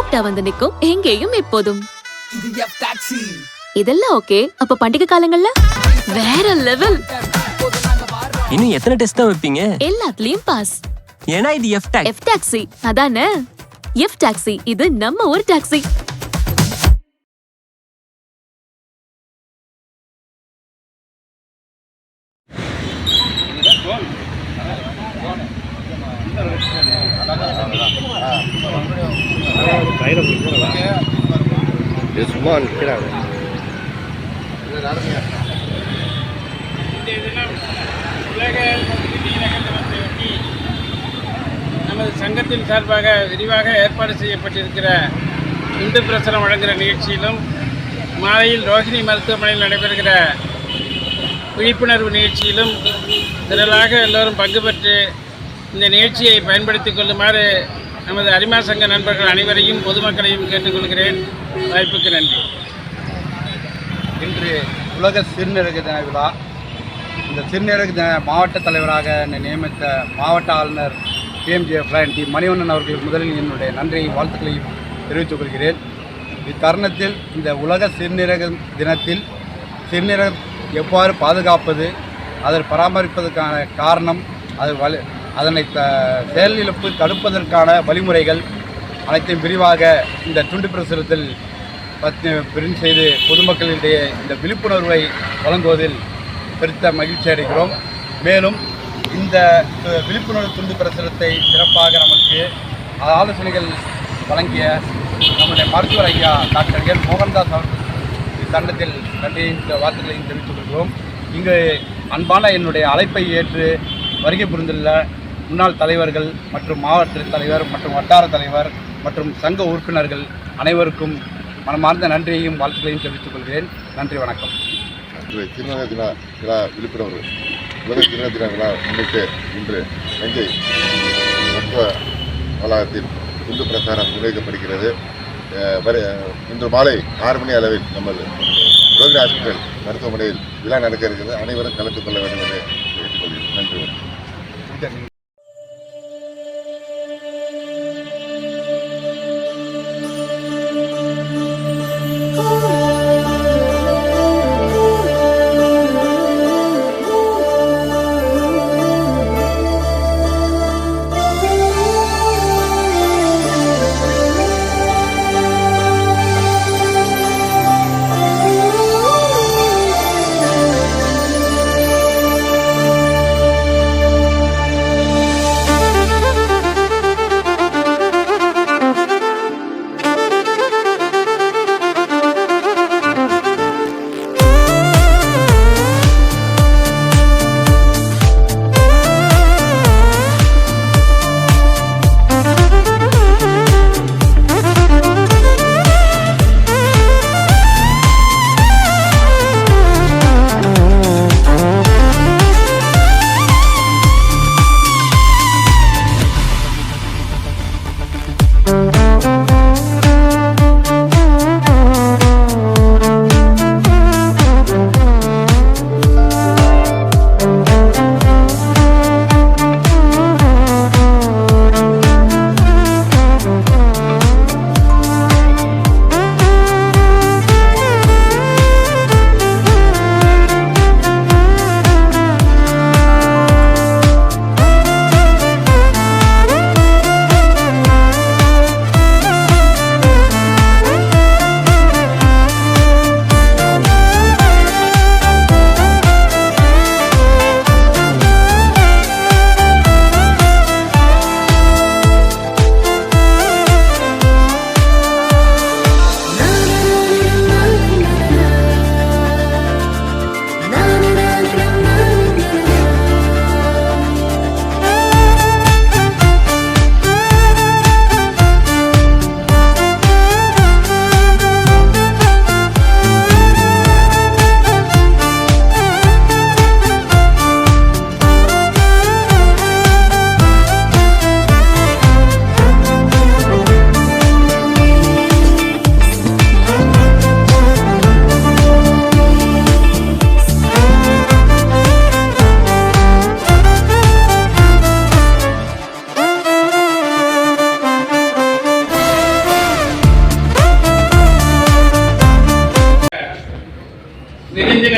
கரெக்டா வந்து நிக்கும் எங்கேயும் எப்போதும். இதெல்லாம் ஓகே. அப்ப பண்டிகை காலங்கள்ல வேற லெவல். இன்னும் எத்தனை டெஸ்ட் தான் வைப்பீங்க? எல்லாத்துலயும் பாஸ். ஏன்னா இது எஃப் டாக்ஸி. எஃப் டாக்ஸி அதானே. எஃப் டாக்ஸி இது நம்ம ஒரு டாக்ஸி. சும்மா நிற்கிறாங்க. நமது சங்கத்தின் சார்பாக விரிவாக ஏற்பாடு செய்யப்பட்டிருக்கிற துண்டு பிரசுரம் வழங்குகிற நிகழ்ச்சியிலும் மாலையில் ரோஹிணி மருத்துவமனையில் நடைபெறுகிற விழிப்புணர்வு நிகழ்ச்சியிலும் திரளாக எல்லோரும் பங்கு பெற்று இந்த நிகழ்ச்சியை பயன்படுத்திக் கொள்ளுமாறு நமது அரிமா சங்க நண்பர்கள் அனைவரையும் பொதுமக்களையும் கேட்டுக்கொள்கிறேன். வாய்ப்புக்கு நன்றி. இன்று உலக சிறுநீரக தின விழா. இந்த சிறுநீரக தின மாவட்ட தலைவராக என்னை நியமித்த மாவட்ட ஆளுநர் PMJF டி மணிவண்ணன் அவர்களுக்கு முதலில் என்னுடைய நன்றியை வாழ்த்துக்களையும் தெரிவித்துக் கொள்கிறேன். இத்தருணத்தில் இந்த உலக சிறுநீரக தினத்தில் சிறுநீரகம் எவ்வாறு பாதுகாப்பது, அதை பராமரிப்பதற்கான காரணம், அதனை செயலிழப்பு தடுப்பதற்கான வழிமுறைகள் அனைத்தையும் விரிவாக இந்த துண்டு பிரசுரத்தில் பிரிண்ட் செய்து பொதுமக்களிடையே இந்த விழிப்புணர்வை வழங்குவதில் பெருத்த மகிழ்ச்சி அடைகிறோம். மேலும் இந்த விழிப்புணர்வு துண்டு பிரசுரத்தை சிறப்பாக நமக்கு ஆலோசனைகள் வழங்கிய நம்முடைய மருத்துவர் ஐயா டாக்டர் எல் மோகன்தாஸ் அவர்கள் இத்தருணத்தில் நன்றியின் வார்த்தைகளையும் தெரிவித்துக் கொள்கிறோம். இங்கு அன்பான என்னுடைய அழைப்பை ஏற்று வருகை புரிந்துள்ள முன்னாள் தலைவர்கள் மற்றும் மாவட்ட தலைவர் மற்றும் வட்டார தலைவர் மற்றும் சங்க உறுப்பினர்கள் அனைவருக்கும் மனமார்ந்த நன்றியையும் வாழ்த்துக்களையும் தெரிவித்துக் கொள்கிறேன். நன்றி, வணக்கம். திருநங்கை தின விழா விழிப்புணர்வு உலக திருநங்கை தின விழா முன்னிட்டு இன்று தஞ்சை மருத்துவ வளாகத்தில் துண்டு பிரசாரம் முன்வைக்கப்படுகிறது. இன்று மாலை 6 மணி அளவில் நமது ரோகிணி ஹாஸ்பிட்டல் மருத்துவமனையில் விழா நடக்க இருக்கிறது. அனைவரும் கலந்து கொள்ள வேண்டும் என்று கேட்டுக்கொள்கிறேன். நன்றி.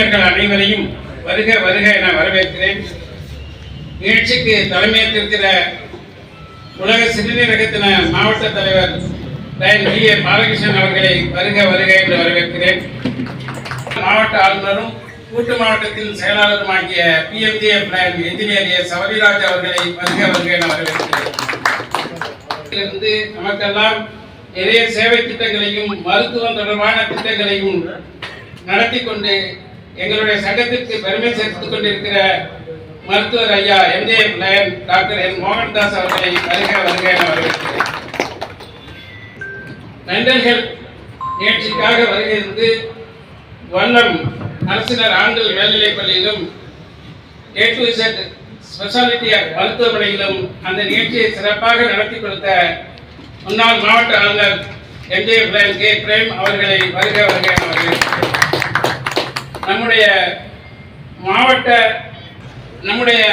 உறுப்பினர்கள் அனைவரையும் வருக வருக என வரவேற்கிறேன். நிகழ்ச்சிக்கு தலைமையேற்றிருக்கிற உலக சிறுநீரகத்தின மாவட்ட தலைவர் வி. பாலகிருஷ்ணன் அவர்களை வருக வருக என்று வரவேற்கிறேன். மாவட்ட ஆளுநரும் கூட்டு மாவட்டத்தில் செயலாளருமாகிய PMJF என்ஜினியர் சவரிராஜ் அவர்களை வருக வருக என வரவேற்கிறேன். இருந்து நமக்கெல்லாம் நிறைய சேவை திட்டங்களையும் மருத்துவம் தொடர்பான திட்டங்களையும் நடத்தி கொண்டு எங்களுடைய சங்கத்திற்கு பெருமை சேர்த்துக் கொண்டிருக்கிற மருத்துவர் ஐயா MJF டாக்டர் என் மோகன்தாஸ் அவர்களை வருக வருக என வரவேற்கிறேன். மென்டல் ஹெல்த் நிகழ்ச்சிக்காக வருகிறது வல்லம் அரசினர் ஆண்கள் மேல்நிலைப் பள்ளியிலும் A to Z ஸ்பெஷாலிட்டி மருத்துவமனையிலும் அந்த நிகழ்ச்சியை சிறப்பாக நடத்தி கொடுத்த முன்னாள் மாவட்ட ஆளுநர் MJF K. பிரேம் அவர்களை வருக வருக என வரவேற்கிறேன். நம்முடைய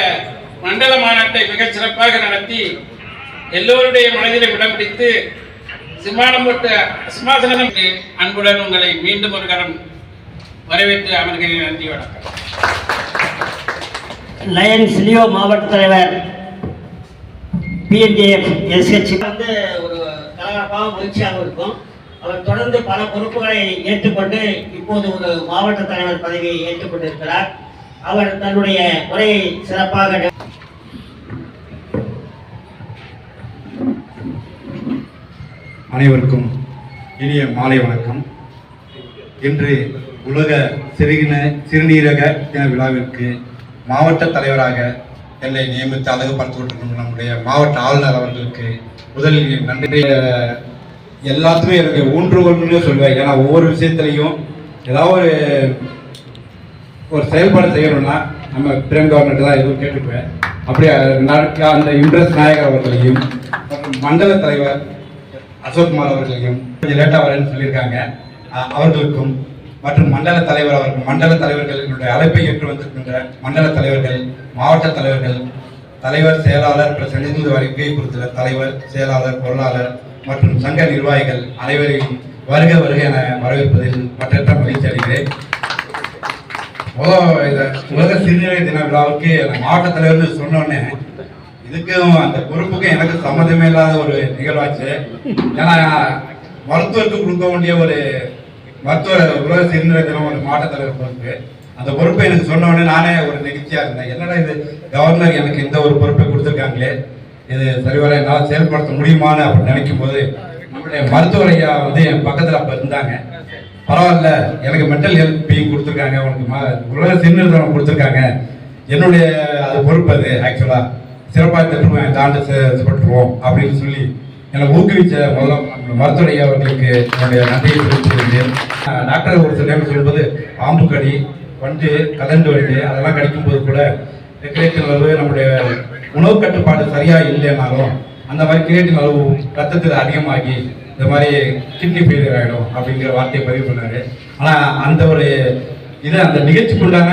மண்டல மாநாட்டை மிகச் சிறப்பாக நடத்தி எல்லோருடைய மனதிலும் இடம் பிடித்து சிம்மாசனம் அன்புடன் உங்களை மீண்டும் ஒரு கரம் வரவேற்று அமர்கிறேன். நன்றி, வணக்கம். லயன்ஸ் லியோ மாவட்ட தலைவர் PMJF SH வந்து ஒரு கலகலப்பாகவும் மகிழ்ச்சியாக இருக்கும். அவர் தொடர்ந்து பல பொறுப்புகளை ஏற்றுக்கொண்டு இப்போது ஒரு மாவட்ட தலைவர் பதவியை ஏற்றுக்கொண்டிருக்கிறார். அவர் தன்னுடைய உரையை சிறப்பாக அனைவருக்கும் இனிய மாலை வணக்கம். இன்று உலக சிறுநீரக தின விழாவிற்கு மாவட்ட தலைவராக என்னை நியமித்து அழகுபடுத்திக் கொண்டிருக்கும் நம்முடைய மாவட்ட ஆளுநர் அவர்களுக்கு முதலில் நன்றி. எல்லாத்துமே எனக்கு ஒன்று சொல்லுவேன். ஏன்னா ஒவ்வொரு விஷயத்திலையும் ஏதாவது ஒரு செயல்பாடு செய்யணும்னா நம்ம பிரேம் கவர்மெண்ட் தான் எதுவும் கேட்டுக்குவேன். அப்படியே அந்த இம்ப்ரெஸ் நாயகர் அவர்களையும் மற்றும் மண்டல தலைவர் அசோக்குமார் அவர்களையும் கொஞ்சம் லேட்டாக வரேன்னு சொல்லியிருக்காங்க. அவர்களுக்கும் மற்றும் மண்டல தலைவர்களுடைய அழைப்பை ஏற்று வந்திருக்கின்ற மண்டல தலைவர்கள், மாவட்ட தலைவர்கள், தலைவர், செயலாளர், பிரதிநிதி வருகை கொடுத்துள்ள தலைவர், செயலாளர், பொருளாளர் மற்றும் சங்க நிர்வாகிகள் அனைவரையும் வருக வருக என வரவேற்பதில் மற்றற்ற மகிழ்ச்சி அடைகிறேன். உலக சிறுநீரக தின விழாவுக்கு மாவட்ட தலைவர்னு சொன்னோன்னே இதுக்கும் அந்த பொறுப்புக்கும் எனக்கு சம்மந்தமே இல்லாத ஒரு நிகழ்வாச்சு. ஏன்னா மருத்துவருக்கு கொடுக்க வேண்டிய ஒரு உலக சிறுநீரக தினம் ஒரு மாவட்ட தலைவர் பொறுப்பு. அந்த பொறுப்பை எனக்கு சொன்ன உடனே நானே ஒரு நெகிழ்ச்சியா இருந்தேன். என்னடா இது, கவர்னர் எனக்கு இந்த ஒரு பொறுப்பை கொடுத்துருக்காங்களே, இது சரிவர என்னால் செயல்படுத்த முடியுமான்னு அப்படின்னு நினைக்கும் போது நம்மளுடைய மருத்துவர் ஐயா வந்து என் பக்கத்தில் அப்போ இருந்தாங்க. பரவாயில்ல, எனக்கு மென்டல் ஹெல்த் பெயின் கொடுத்துருக்காங்க, உனக்கு உலக சிறுநீரக தினம் கொடுத்துருக்காங்க, என்னுடைய அது பொறுப்பு, அது ஆக்சுவலாக சிறப்பாக திட்டமாக இந்த ஆண்டு செயல்பட்டுருவோம் அப்படின்னு சொல்லி என்னை ஊக்குவிச்ச முதல்ல மருத்துவர் ஐயா அவர்களுக்கு என்னுடைய நன்றியை தெரிவித்துக்கிறேன். டாக்டர் ஒரு சில நேரம் சொல்லும்போது பாம்பு கடி, வண்டு, கதண்டு வண்டு அதெல்லாம் கடிக்கும்போது கூட கிரியேட்டின் அளவு நம்முடைய உணவு கட்டுப்பாடு சரியாக இல்லைனாலும் அந்த மாதிரி கிரியேட்டின் அளவு ரத்தத்தில் அதிகமாகி இந்த மாதிரி கிட்னி ஃபெயிலியர் ஆகிடும் அப்படிங்கிற வார்த்தையை பதிவு பண்ணாரு. ஆனால் அந்த ஒரு அந்த நிகழ்ச்சிக்குள்ளான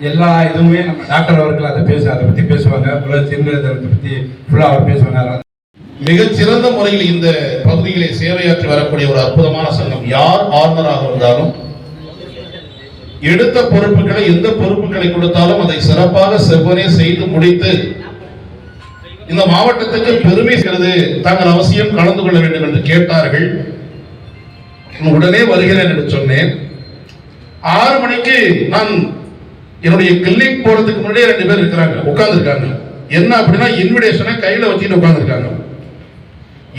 எல்லா இதுவுமே நம்ம டாக்டர் அவர்கள் அதை பற்றி பேசுவாங்க. சிறுநீரகத்தை பற்றி ஃபுல்லாக அவர் பேசுவாங்க. மிகச்சிறந்த முறையில் இந்த பகுதிகளை சேவையாற்றி வரக்கூடிய ஒரு அற்புதமான சங்கம். யார் ஆளுநராக இருந்தாலும் எடுத்த பொறுப்புகளை, எந்த பொறுப்புகளை கொடுத்தாலும் அதை சிறப்பாக செவ்வனே செய்து முடித்து இந்த மாவட்டத்துக்கு பெருமை செய்கிறது. தாங்கள் அவசியம் கலந்து கொள்ள வேண்டும் என்று கேட்டார்கள். உடனே வருகிறேன் என்று சொன்னேன். 6 மணிக்கு நான் என்னுடைய கிளினிக் போறதுக்கு முன்னாடியே 2 பேர் இருக்கிறாங்க, உட்கார்ந்துருக்காங்க. என்ன அப்படின்னா இன்விடேஷனை கையில வச்சுட்டு உட்கார்ந்துருக்காங்க.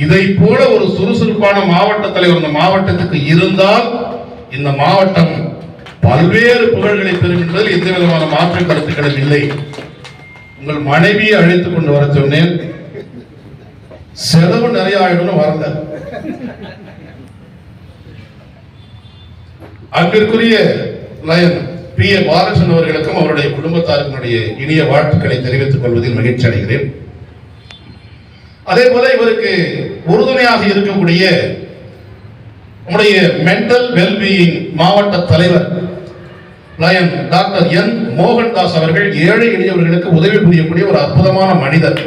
இதை போல ஒரு சுறுசுறுப்பான மாவட்ட தலைவர் இந்த மாவட்டத்துக்கு இருந்தால் இந்த மாவட்டம் பல்வேறு புகழ்களை பெறுகின்றதில் எந்த விதமான மாற்று கருத்துக்களும் இல்லை. உங்கள் மனைவியை அழைத்துக் கொண்டு வர சொன்னேன். செலவு நிறைய ஆயிடும் வரல. அன்பிற்குரிய லயன் P.A. பாலகிருஷ்ணன் அவர்களுக்கும் அவருடைய குடும்பத்தாருக்கும் இனிய வாழ்த்துக்களை தெரிவித்துக் கொள்வதில் மகிழ்ச்சி அடைகிறேன். அதே போல இவருக்கு உறுதுணையாக இருக்கக்கூடிய நம்முடைய மென்டல் வெல்பீயிங் மாவட்ட தலைவர் லயன் டாக்டர் என் மோகன்தாஸ் அவர்கள் ஏழை எளியவர்களுக்கு உதவி புரியக்கூடிய ஒரு அற்புதமான மனிதர்.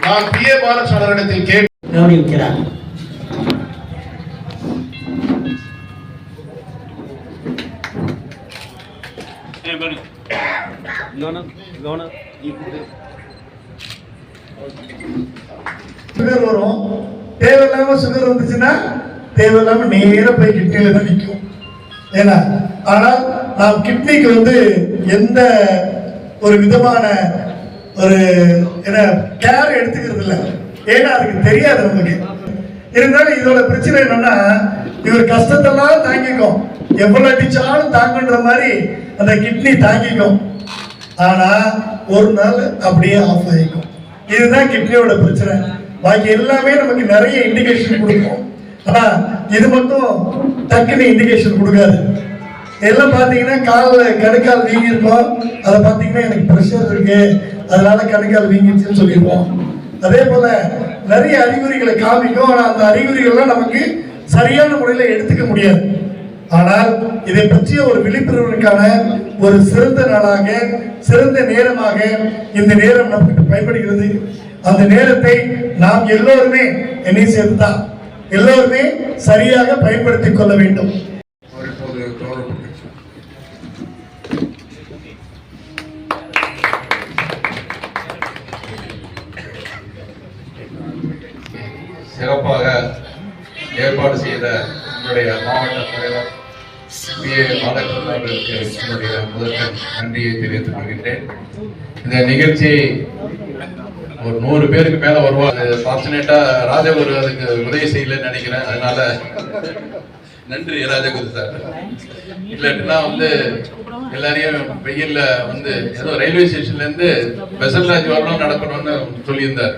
நான் P.A. பாலகிருஷ்ணன் அவர்களிடத்தில் கவனிக்கிறார். சுகர் வரும். தேவையில்லாம சுகர் வந்துச்சுன்னா தேவையில்லாம நேர போய் கிட்னியில தான் நிற்கும். ஏன்னா ஆனால் நாம் கிட்னிக்கு வந்து எந்த ஒரு விதமான ஒரு என்ன கேர் எடுத்துக்கிறது இல்லை. ஏன்னா அதுக்கு தெரியாது நமக்கு. இருந்தாலும் இதோட பிரச்சனை என்னன்னா, இவர் கஷ்டத்தெல்லாம் தாங்கிக்கும், எவ்வளவு அடிச்சாலும் தாங்குன்ற மாதிரி அந்த கிட்னி தாங்கிக்கும். ஆனா ஒரு நாள் அப்படியே ஆஃப் ஆகிக்கும். இதுதான் கிட்னியோட பிரச்சனை. பாக்கி எல்லாமே நமக்கு நிறைய இண்டிகேஷன் கொடுக்கும். ஆனா இது மட்டும் டக்குன்னு இண்டிகேஷன் கொடுக்காது. எல்லாம் பார்த்தீங்கன்னா காலில் கணுக்கால் வீங்கி இருக்கும். அதை பார்த்தீங்கன்னா எனக்கு ப்ரெஷர் இருக்கு, அதனால கணுக்கால் வீங்கிடுச்சுன்னு சொல்லிடுவோம். அதே போல நிறைய அறிகுறிகளை காமிக்கும். ஆனால் அந்த அறிகுறிகள்லாம் நமக்கு சரியான முறையில் எடுத்துக்க முடியாது. ஆனால் இதை பற்றிய ஒரு விழிப்புணர்வுக்கான ஒரு சிறந்த நாளாக, சிறந்த நேரமாக இந்த நேரம் நமக்கு பயன்படுகிறது. அந்த நேரத்தை நாம் எல்லோருமே என்னை சேர்த்துதான் எல்லோருமே சரியாக பயன்படுத்திக் கொள்ள வேண்டும். சிறப்பாக ஏற்பாடு செய்த என்னுடைய மாவட்ட தலைவர் பி.ஏ. பாலகிருஷ்ணன் அவர்களுக்கு என்னுடைய முதற்கண் நன்றியை தெரிவித்துக் கொள்கின்றேன். இந்த நிகழ்ச்சி ஒரு 100 பேருக்கு மேல வருவாங்க. ஃபார்ச்சுனேட்டா ராஜகுரு அதுக்கு உதவி செய்யலன்னு நினைக்கிறேன். அதனால நன்றி ராஜகுரு சார். இல்லாட்டினா வந்து எல்லாரையும் வெயில்ல வந்து ஏதோ ரயில்வே ஸ்டேஷன்ல இருந்து பெசல்ராஜ் வரணும் நடக்கணும்னு சொல்லியிருந்தார்.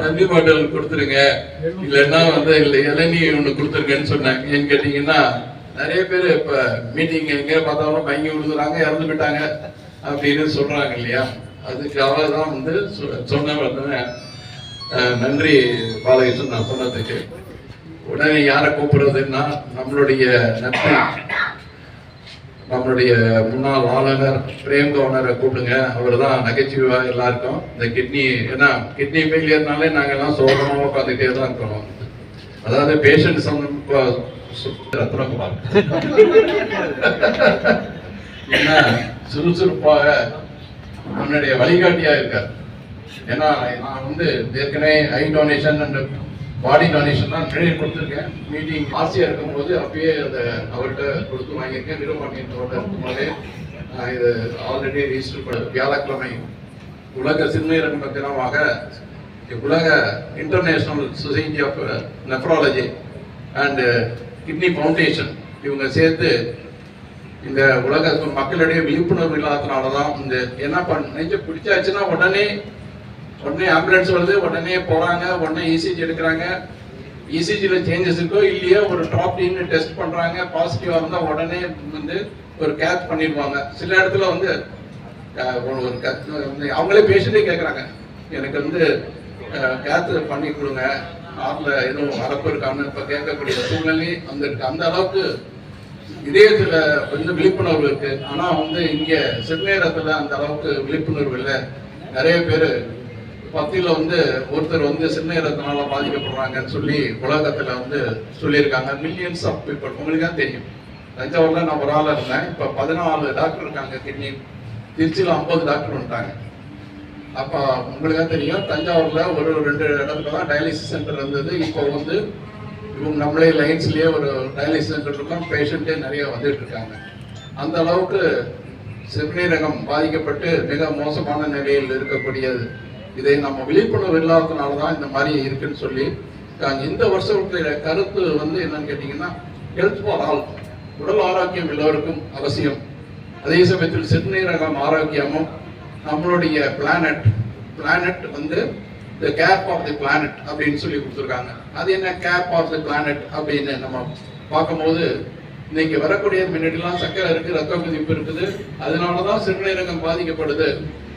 நன்றி பாட்டில் கொடுத்துருங்க, இல்லைன்னா வந்து இளநீ ஒண்ணு கொடுத்துருங்கன்னு சொன்னாங்க. ஏன்னு கேட்டீங்கன்னா நிறைய பேர் இப்ப மீட்டிங் எங்க பார்த்தாலும் பயங்கி விழுதுறாங்க, இறந்து போயிட்டாங்க அப்படின்னு சொல்றாங்க இல்லையா. அதுக்காக தான் வந்து சொன்ன நன்றி பாலகிருஷ்ணன். நான் சொன்னதுக்கு உடனே யாரை கூப்பிடுறதுன்னா நம்மளுடைய முன்னாள் ஆளுநர் பிரேம் கவர்னரை கூப்பிடுங்க. அவர் தான் நகைச்சுவா எல்லாருக்கும். இந்த கிட்னி ஏன்னா கிட்னி ஃபெயிலியர்னாலே நாங்கள் எல்லாம் சோகமாக உட்காந்துட்டே தான் இருக்கணும். அதாவது பேஷண்ட் ரத்னகுமார் ஏன்னா சுறுசுறுப்பாக நம்மளுடைய வழிகாட்டியா இருக்கார். ஏன்னா நான் வந்து ஏற்கனவே ஐ டொனேஷன் அண்ட் பாடி டொனேஷன் தான் ட்ரெயின் கொடுத்துருக்கேன். மீட்டிங் ஆசையா இருக்கும்போது அப்பயே அதை அவர்கிட்ட கொடுத்து வாங்கியிருக்கேன். நிறுவனத்தோட இருக்கும்போதே இது ஆல்ரெடி ரிஜிஸ்டர் பண்ண வியாழக்கிழமை உலக சிறுநீரக தினமாக உலக international society of nephrology and kidney foundation இவங்க சேர்த்து இந்த உலக மக்களிடையே விழிப்புணர்வு இல்லாததுனாலதான் இந்த என்ன நெஞ்ச பிடிச்சாச்சுன்னா உடனே ஆம்புலன்ஸ் வருது, உடனே போறாங்க, உடனே இசிஜி எடுக்கிறாங்க. இசிஜில சேஞ்சஸ் இருக்கோ இல்லையோ ஒரு டாப்டின்னு டெஸ்ட் பண்றாங்க. பாசிட்டிவா இருந்தா உடனே வந்து ஒரு கேத் பண்ணிடுவாங்க. சில இடத்துல வந்து அவங்களே பேஷண்டே கேட்குறாங்க, எனக்கு வந்து கேத்து பண்ணி கொடுங்க, நாட்டில் எதுவும் வரப்பு இருக்கான்னு இப்போ கேட்கக்கூடிய சூழ்நிலை அந்த அளவுக்கு இதயத்தில் வந்து விழிப்புணர்வு இருக்கு. ஆனால் வந்து இங்கே சிறுநீரகத்தில் அந்த அளவுக்கு விழிப்புணர்வு இல்லை. நிறைய பேர் பத்தியில் வந்து ஒருத்தர் வந்து சிறுநீரகத்தினால பாதிக்கப்படுறாங்கன்னு சொல்லி உலகத்தில் வந்து சொல்லியிருக்காங்க. Millions of people. உங்களுக்கு தான் தெரியும், தஞ்சாவூரில் நான் ஒரு ஆளாக இருந்தேன். இப்போ 14 டாக்டர் இருக்காங்க கிட்னி. திருச்சியில் 50 டாக்டர் வந்துட்டாங்க. அப்போ உங்களுக்கு தெரியும், தஞ்சாவூரில் ஒரு 2 இடத்துல தான் டயாலிசிஸ் சென்டர் இருந்தது. இப்போ வந்து இவங்க நம்மளே லைன்ஸ்லேயே ஒரு டயாலிசிஸ் சென்டர் இருக்கோம். பேஷண்ட்டே நிறைய வந்துட்டு இருக்காங்க. அந்த அளவுக்கு சிறுநீரகம் பாதிக்கப்பட்டு மிக மோசமான நிலையில் இருக்கக்கூடியது. இதை நம்ம விழிப்புணர்வு இல்லாததுனால தான் இந்த மாதிரி இருக்குன்னு சொல்லி இந்த வருஷத்துடைய கருத்து வந்து என்னன்னு கேட்டீங்கன்னா, ஹெல்த் ஃபார் ஆல், உடல் ஆரோக்கியம் எல்லோருக்கும் அவசியம். அதே சமயத்தில் சிறுநீரகம் ஆரோக்கியமும் நம்மளுடைய பிளானட் வந்து த கேப் ஆஃப் தி பிளானட் அப்படின்னு சொல்லி கொடுத்துருக்காங்க. அது என்ன கேப் ஆஃப் தி பிளானட் அப்படின்னு நம்ம பார்க்கும்போது, இன்னைக்கு வரக்கூடிய முன்னாடிலாம் சக்கரை இருக்கு, ரத்த கொதிப்பு இருக்குது, அதனாலதான் சிறுநீரகம் பாதிக்கப்படுது.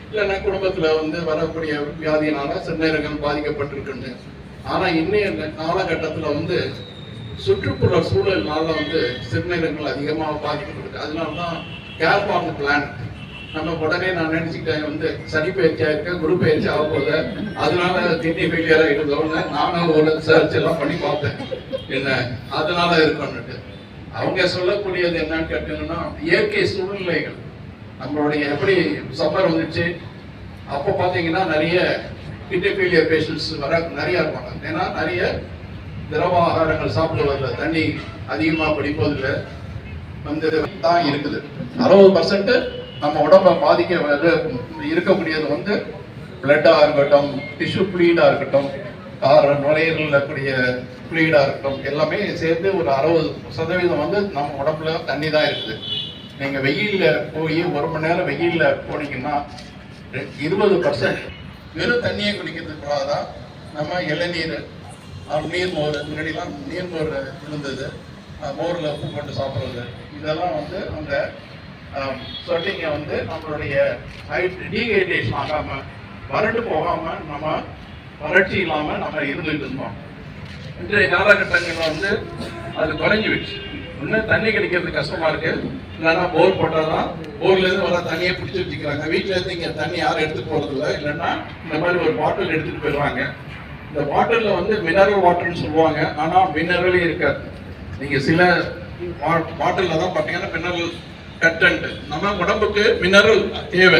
இல்லைன்னா குடும்பத்துல வந்து வரக்கூடிய வியாதியினால சிறுநீரகம் பாதிக்கப்பட்டிருக்குன்னு. ஆனா இன்னைய காலகட்டத்துல வந்து சுற்றுப்புற சூழல்னால வந்து சிறுநீரகங்கள் அதிகமாக பாதிக்கப்படுது. அதனாலதான் கேப் ஆஃப் தி பிளானட் நம்ம உடனே நான் நினைச்சுக்கிட்டேன் வந்து சனி பயிற்சியா இருக்க குரு பயிற்சி ஆக போகுது, அதனால கிட்னி ஃபெயிலியர் ஆகிடுதோன்னு நானும் ஒரு சர்ச் எல்லாம் பண்ணி பார்த்தேன் என்ன அதனால இருக்கணும்ட்டு. அவங்க சொல்லக்கூடியது என்னன்னு கேட்டீங்கன்னா இயற்கை சூழ்நிலைகள் நம்மளுடைய எப்படி சம்மர் வந்துச்சு அப்போ பார்த்தீங்கன்னா நிறைய கிட்னி ஃபெயிலியர் பேஷண்ட்ஸ் வர நிறைய இருப்பாங்க. ஏன்னா நிறைய திரவ ஆகாரங்கள் சாப்பிடுவதில்லை, தண்ணி அதிகமாக பிடிப்பதில்லை வந்து தான் இருக்குது. 60% நம்ம உடம்பை பாதிக்க இருக்கக்கூடியது வந்து பிளட்டாக இருக்கட்டும், டிஷ்யூ ஃப்ளூயிடாக இருக்கட்டும், நுரையீரலில் இருக்கக்கூடிய ஃப்ளூயிடாக இருக்கட்டும், எல்லாமே சேர்ந்து ஒரு 60% வந்து நம்ம உடம்புல தண்ணி தான் இருக்குது. நீங்கள் வெயிலில் போய் 1 மணி நேரம் வெயிலில் போனீங்கன்னா 20% வெறும் தண்ணியை குடிக்கிறதுக்காக தான் நம்ம இளநீர், நீர்மோர், முன்னாடிலாம் நீர்மோர் இருந்தது, மோரில் உப்பு போட்டு சாப்பிட்றது, இதெல்லாம் வந்து அந்த சொட்டிங்கை வந்து நம்மளுடைய டீஹைட்ரேஷன் ஆகாமல் வறண்டு போகாமல் நம்ம வறட்சி இல்லாமல் நம்ம இருந்துகிட்டு இருந்தோம். இன்றைய காலகட்டங்களில் வந்து அது குறைஞ்சி விடுச்சு. இன்னும் தண்ணி கிடைக்கிறது கஷ்டமாக இருக்குது. இல்லைன்னா போர் போட்டால் தான் போர்லேருந்து வர தண்ணியை பிடிச்சி வச்சுக்கிறாங்க. வீட்டிலேருந்து இங்கே தண்ணி யாரும் எடுத்துகிட்டு போகிறதில்ல. இல்லைன்னா இந்த மாதிரி ஒரு பாட்டில் எடுத்துகிட்டு போயிடுவாங்க. இந்த பாட்டிலில் வந்து மினரல் வாட்டர்னு சொல்லுவாங்க, ஆனால் மினரலே இருக்காது. நீங்கள் சில பாட்டிலில் தான் பார்த்தீங்கன்னா மினரல் கண்டென்ட். நம்ம உடம்புக்கு மினரல் தேவை,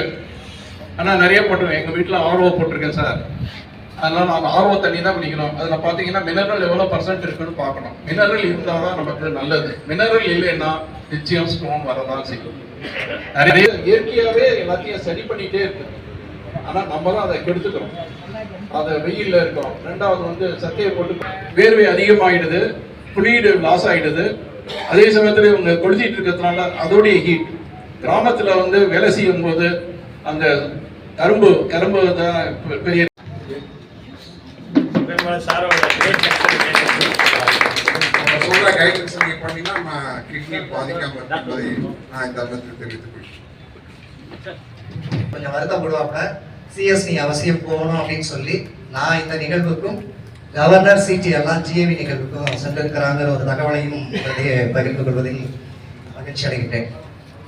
ஆனால் நிறைய போட்டிருக்கேன். எங்கள் வீட்டில் ஆர்ஓ போட்டிருக்கேன் சார், அதனால் நாங்கள் ஆர்ஓ தண்ணி தான் குடிக்கிறோம். அதில் பார்த்தீங்கன்னா மினரல் எவ்வளோ % இருக்குன்னு பார்க்கணும். மினரல் இருந்தால் தான் நமக்கு நல்லது. மினரல் இல்லைன்னா நிச்சயம் ஸ்டோன் வரதான் செய்யும். நிறைய இயற்கையாகவே எல்லாத்தையும் சரி பண்ணிகிட்டே இருக்கு, ஆனால் நம்ம தான் அதை கெடுத்துக்கிறோம். அதை வெயிலில் இருக்கிறோம். ரெண்டாவது வந்து சத்தையை போட்டு வேர்வை அதிகமாகிடுது, ஃப்ளூயிடு லாஸ் ஆகிடுது. அதே சமயத்தில் இவங்க கொளுத்திட்டு இருக்கிறதுனால அதோடைய ஹீட். கிராமத்தில் வந்து வேலை செய்யும் போது அந்த கரும்பு தான் பெரிய சொல்ற கைடன்ஸ் நீங்க பண்ணீங்கன்னா நம்ம கிட்னி பாதிக்காம இருப்பதை நான் இந்த இடத்தில் தெரிவித்துக் கொள்கிறேன். கொஞ்சம் வருத்தப்படுவாங்க, சிஎஸ்சி அவசியம் போகணும் அப்படின்னு சொல்லி நான் இந்த நிகழ்வுக்கும் கவர்னர் சிடி எல்லாம் ஜிஏவி நிகழ்வுக்கும் சென்றிருக்கிறாங்கிற ஒரு தகவலையும் பகிர்ந்து கொள்வதில் மகிழ்ச்சி அடைகின்றேன்.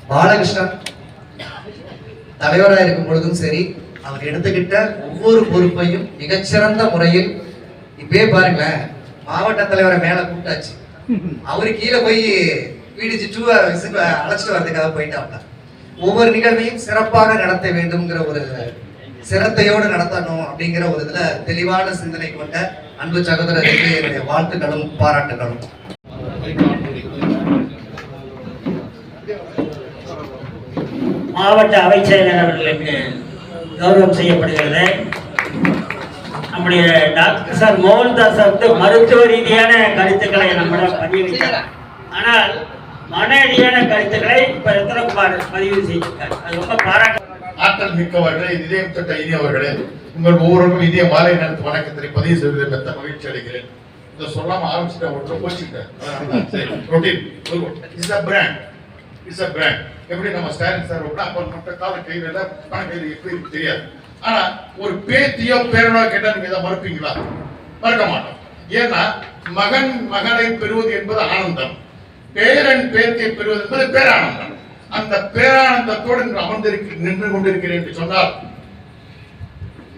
பாலகிருஷ்ணன் தலைவராக இருக்கும் பொழுதும் சரி, அவர் எடுத்துக்கிட்ட ஒவ்வொரு பொறுப்பையும் மிகச்சிறந்த முறையில், இப்பயே பாருங்களேன், மாவட்ட தலைவரை மேல கூட்டாச்சு, அவரு கீழே போய் வீடு சுற்றுவ அழைச்சிட்டு வர்றதுக்காக போயிட்டாங்க. ஒவ்வொரு நிகழ்வையும் சிறப்பாக நடத்த வேண்டும்ங்கிற ஒரு சிரத்தையோடு நடத்தணும் அப்படிங்கிற ஒரு இதுல தெளிவான சிந்தனை கொண்ட அன்பு சகோதரருக்கு என்னுடைய வாழ்த்துக்களும் பாராட்டுகளும். மாவட்ட அவைச்செயலர் அவர்களுக்கு கௌரவம் செய்யப்படுகிறது. நம்முடைய டாக்டர் சார் மோகன்தாஸ் வந்து மருத்துவ ரீதியான கருத்துக்களை நம்மிடம் பதிவு வைத்தார். ஆனால் மன ரீதியான கருத்துக்களை இப்ப ரத்னகுமார் பதிவு செய்திருக்கார். அது ரொம்ப பாராட்டு. ஆற்றல் மிக்கவர்களே, இதயம் தொட்ட இனியவர்களே, உங்கள் ஒவ்வொருவருக்கும் இதய மாலை நேரத்து வணக்கத்தை பதிவு செய்வதில் பெற்ற மகிழ்ச்சி அடைகிறேன். இதை சொல்லாம ஆரம்பிச்சுட்டேன், ஒன்று போச்சுட்டேன். எப்படி நம்ம ஸ்டாலின் சார் மற்ற கால கையில பண கையில் எப்படி தெரியாது. ஆனா ஒரு பேத்தியோ பேரனோ கேட்டா நீங்க இதை மறுப்பீங்களா? மறுக்க மாட்டோம். ஏன்னா மகனை பெறுவது என்பது ஆனந்தம், பேரன் பேத்தியை பெறுவது என்பது பேரானந்தம். அந்த பேரானந்தத்தோடு நின்று கொண்டிருக்கிறேன் என்று சொன்னால்,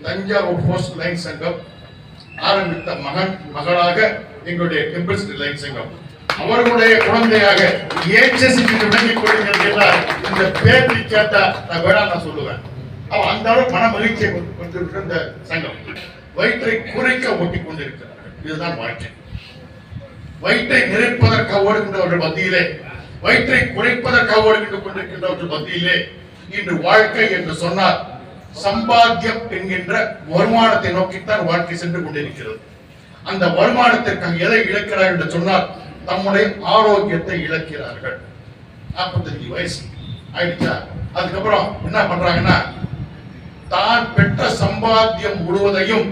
தஞ்சாவூர் போஸ்ட் லைன் சங்கம் ஆரம்பித்த மகளாக எங்களுடைய டெம்பிள்ஸ் லைன் சங்கம் அவர்களுடைய குழந்தையாக விளங்கிக் கொள்கிறது என்றால் இந்த பேட்டி கேட்டா நான் வேணா நான் சொல்லுவேன். அவன் அந்த அளவு மன மகிழ்ச்சியை கொண்டிருக்கிற இந்த சங்கம் வயிற்றை குறைக்க ஓட்டிக் கொண்டிருக்கிறார்கள். இதுதான் வாழ்க்கை. வயிற்றை நிறைப்பதற்காக ஓடுகின்றவர்கள் மத்தியிலே, வயிற்றை குறைப்பதற்காக ஓடுகின்ற கொண்டிருக்கின்றவர்கள் மத்தியிலே இன்று வாழ்க்கை என்று சொன்னால் சம்பாத்தியம் என்கின்ற வருமானத்தை நோக்கித்தான் வாழ்க்கை சென்று கொண்டிருக்கிறது. அந்த வருமானத்திற்காக எதை இழக்கிறார்கள் என்று சொன்னால் தம்முடைய ஆரோக்கியத்தை இழக்கிறார்கள். 45 வயசு ஆயிடுச்சா, அதுக்கப்புறம் என்ன பண்றாங்கன்னா தான் பெற்ற சம்பாத்தியம் முழுவதையும்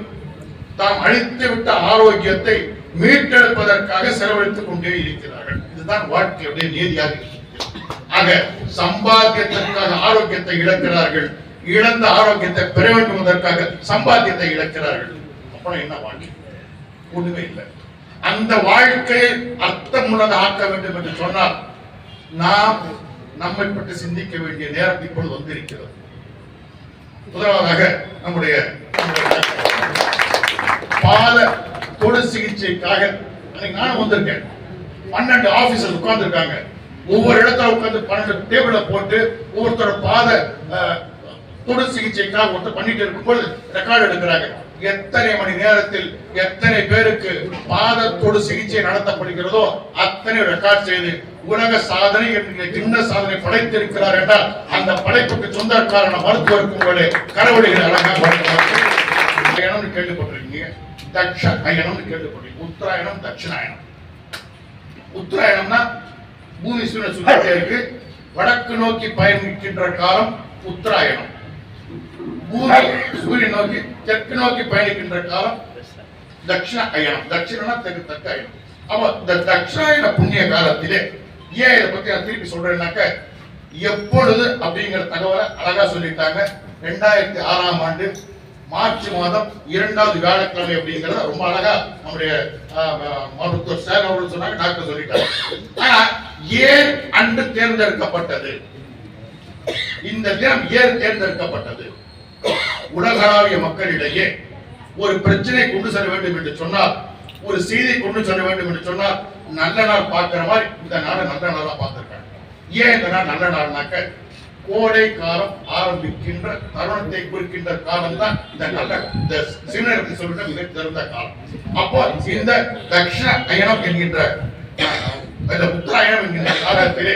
தாம் அழித்து விட்ட ஆரோக்கியத்தை மீட்டெடுப்பதற்காக செலவழித்துக் கொண்டே இருக்கிறார்கள். இதுதான் வாழ்க்கையுடைய நீதியாக இருக்கிறது. ஆக சம்பாத்தியத்திற்காக ஆரோக்கியத்தை இழக்கிறார்கள், இழந்த ஆரோக்கியத்தை பெற வேண்டுவதற்காக சம்பாத்தியத்தை இழக்கிறார்கள். அப்புறம் என்ன வாழ்க்கை? ஒண்ணுமே இல்லை. அந்த வாழ்க்கையை அர்த்தமுள்ளதாக ஆக்க வேண்டும் என்று சொன்னால் நாம் நம்மை பற்றி சிந்திக்க வேண்டிய நேரம் இப்பொழுது வந்திருக்கிறது. முதலாவதாக நம்முடைய பாத தொடு சிகிச்சைக்காக நானும் வந்திருக்கேன். 12 ஆபீசர் உட்கார்ந்து இருக்காங்க. ஒவ்வொரு இடத்துல உட்கார்ந்து 12 டேபிள போட்டு ஒவ்வொருத்தரோட பாத தொடு சிகிச்சைக்காக ஒருத்தர் பண்ணிட்டு இருக்கும்போது ரெக்கார்டு எடுக்கிறாங்க. எத்தனை மணி நேரத்தில் எத்தனை பேருக்கு பாத தொடு சிகிச்சை நடத்தப்படுகிறதோ அத்தனை ரெக்கார்ட் செய்து உலக சாதனை என்கிற கிண்ண சாதனை படைத்திருக்கிறார் என்றால் அந்த படைப்புக்கு சொந்தக்காரன மருத்துவருக்கு உங்களுடைய கரவழிகளை அழகாக கேள்விப்பட்டிருக்கீங்க. தக்ஷ அயனம்னு கேள்விப்பட்டிருக்கீங்க. உத்தராயணம் தட்சிணாயணம். உத்தராயணம்னா பூமி சுற்றிட்டே இருக்கு. வடக்கு நோக்கி பயணிக்கின்ற காலம் உத்தராயணம். பூமி சூரியன் நோக்கி தெற்கு நோக்கி பயணிக்கின்ற காலம் தட்சிண அயனம். தட்சிணா தெற்கு தக்க அயனம். அப்ப இந்த தட்சிணாயன புண்ணிய காலத்திலே ஏன் இதை பத்தி நான் திருப்பி சொல்றேன்னாக்க எப்பொழுது அப்படிங்கிற தகவலை அழகா சொல்லிட்டாங்க. 2006ஆம் ஆண்டு மார்ச் மாதம் 2வது வியாழக்கிழமை அப்படிங்கிறத ரொம்ப அழகா நம்முடைய மருத்துவர் சார் அவர்கள் சொன்னாங்க, டாக்டர் சொல்லிட்டாங்க. ஆனா ஏன் அன்று தேர்ந்தெடுக்கப்பட்டது? இந்த தினம் ஏன் தேர்ந்தெடுக்கப்பட்டது? உலகளாவிய மக்களிடையே ஒரு பிரச்சனை கொண்டு செல்ல வேண்டும் என்று சொன்னால், ஒரு செய்தி கொண்டு செல்ல வேண்டும் என்று சொன்னால் நல்ல நாள் பார்க்கிற மாதிரி இந்த நாளை நல்ல நாளா பார்த்திருக்காங்க. ஏன் இந்த நாள் நல்ல நாள்னாக்க கோடை காலம் ஆரம்பிக்கின்ற தருணத்தை குறிக்கின்ற காலம் தான் இந்த நல்ல இந்த சிறுநேரத்தை சொல்லிட்ட மிக சிறந்த காலம். அப்போ இந்த தட்சிண அயனம் என்கின்ற உத்தராயணம் என்கின்ற காலத்திலே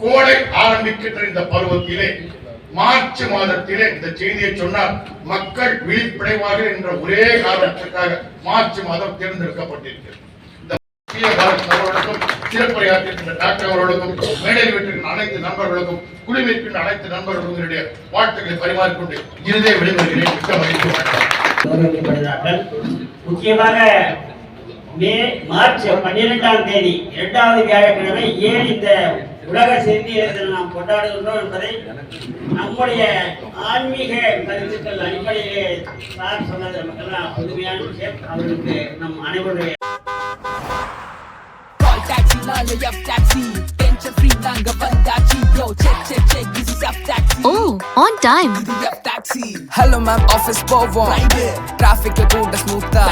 கோடை ஆரம்பிக்கின்ற இந்த பருவத்திலே மார்ச் மாதத்திலே இந்த செய்தியை சொன்னால் மக்கள் விழிப்படைவாக என்ற ஒரே காரணத்திற்காக மார்ச் மாதம் தேர்ந்தெடுக்கப்பட்டிருக்கிறது. அவர்களுக்கும் சிறப்புரையாற்றிருக்கின்ற டாக்டர் அவர்களுக்கும் மேடையில் விட்டிருக்கின்ற அனைத்து நண்பர்களுக்கும் குழுவிற்கின்ற அனைத்து நண்பர்களுடைய வாழ்த்துக்களை பரிமாறிக்கொண்டு இறுதியை விடைபெறுகிறேன். மிக்க மகிழ்ச்சி. முக்கியமாக மார்ச் 12ஆம் தேதி 2வது வியாழக்கிழமை ஏன் இந்த உலக சிறுநீரகத்தை நாம் கொண்டாடுகின்றோம் என்பதை நம்முடைய ஆன்மீக கருத்துக்கள் அடிப்படையிலே சார் சொன்னது நமக்கெல்லாம் புதுமையான விஷயம். அவர்களுக்கு நம் அனைவருடைய Oh, on time. Hello ma'am, office போவோம். Traffic கூட ஸ்மூத்தா.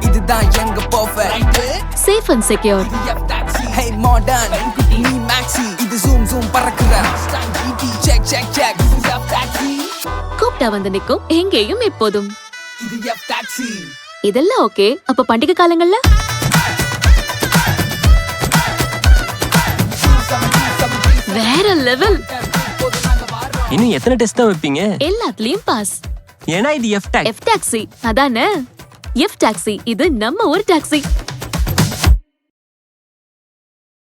இதுதான் எங்க perfect. Safe and secure. Hey modern, நீ maxi. இது zoom zoom பறக்குற. Check check check. கூப்பிட்டா வந்து நிக்கும் எங்கேயும் எப்போதும். இது F taxi. இதெல்லாம் ஓகே. அப்ப பண்டிகை காலங்கள்ல வேற லெவல். இன்னும் எத்தனை டெஸ்ட் தான் வைப்பீங்க? எல்லாத்துலயும் பாஸ். ஏன்னா இது F taxi. F taxi அதானே. F taxi இது நம்ம ஒரு டாக்ஸி.